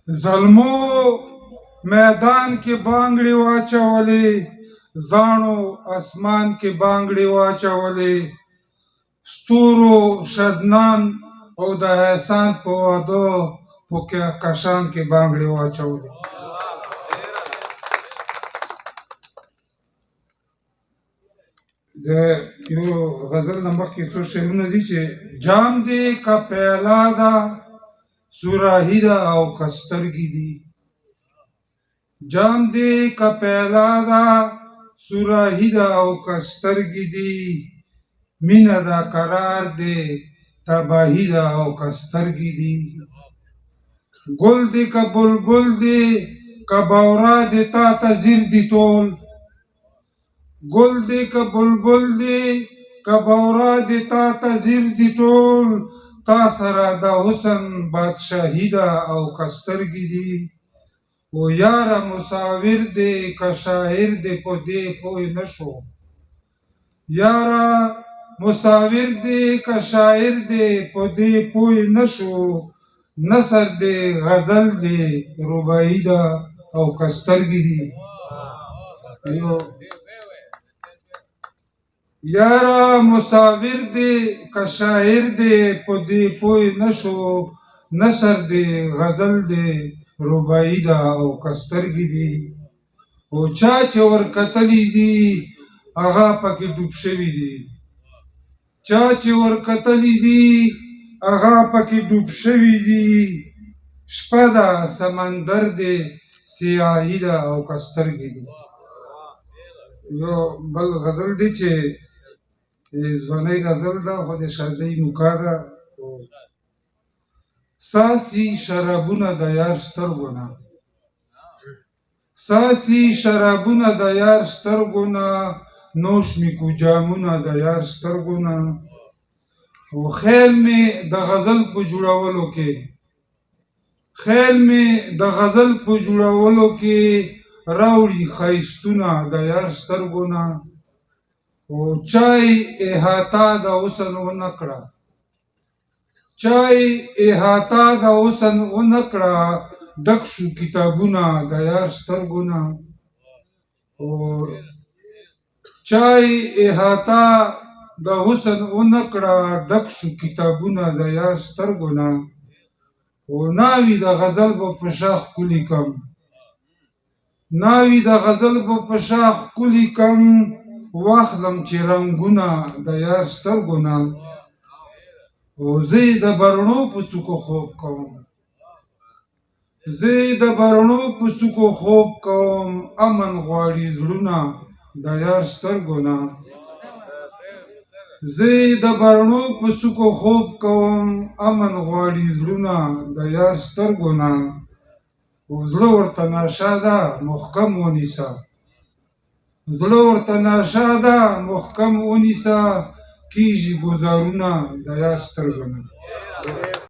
زلمو میدان کې بانګړې واچولې، زاڼو اسمان کې بانګړې واچولې، ستورو شدنان او د احسان په واده په کهکشان کې بانګړې واچولې. د یو غزل نه مخکې څو شعرونه دي چې جام دی که پیاله ده، صراحي ده او که سترګې دي. جام دی که پیاله ده، صراحي ده او که سترګې دي. مینه ده قرار دی، تباهي ده او که سترګې دي. ګل دی که بلبل دی، که بورا دی تا ته ځیر دي ټول. ګل دی که بلبل دی، که بورا دی تا ته ځیر دي ټول. تا سره د حسن بادشاهي ده او که سترګې دي. و یاره مصور دی که شاعر دی په دې پوه نه شو. یاره مصور دی که شاعر دی په دې پوه نه شو. نثر دی غزل دی رباعي ده او که سترګې دي. یاره مصور دی که شاعر دی په دې پوه نه شو. نثر دی غزل دی رباعي ده او که سترګې دي. او چا چې ورکتلي دي هغه پکې ډوب شوي دي. چا چې ورکتلي دي هغه پکې ډوب شوي دي. شپه ده سمندر دی سیاهي ده او که سترګې دي. یو بل غزل دی چې ځوانۍ غزل ده خو د شادۍ موکا ده. ساسي شرابونه د یار سترګو نه، ساسي شرابونه د یار سترګو نه، نوش می کو جامونه د یار سترګو نه. او خیل می د غزل په جوړولو کې، خیل می د غزل په جوړولو کې راوړي ښایستونه د یار سترګو نه. او چای احاطه د حسن ونه کړه، چای احاطه د حسن ونه کړه، ډک شو کتابونه د یار سترګو نه. او چای احاطه د حسن ونه کړه، ډک شو کتابونه د یار سترګو نه. او ناوی د غزل به په شاخ کولی کم، ناوی د غزل به په شاخ کولی کم، واخلم چې رنګونه د یار سترګو نه. او زه د برڼو په څوکو خوب کوم، زه د برڼو په څوکو خوب کوم، امن غواړي زړونه د یار سترګو نه. زه د برڼو په څوکو خوب کوم، امن غواړي زړونه د یار سترګو نه. او زړه ورته ناشه ده محکم ونیسه، زړه ورته ناشه ده محکم ونیسه، کیږي ګزارونه د یار سترګو نه.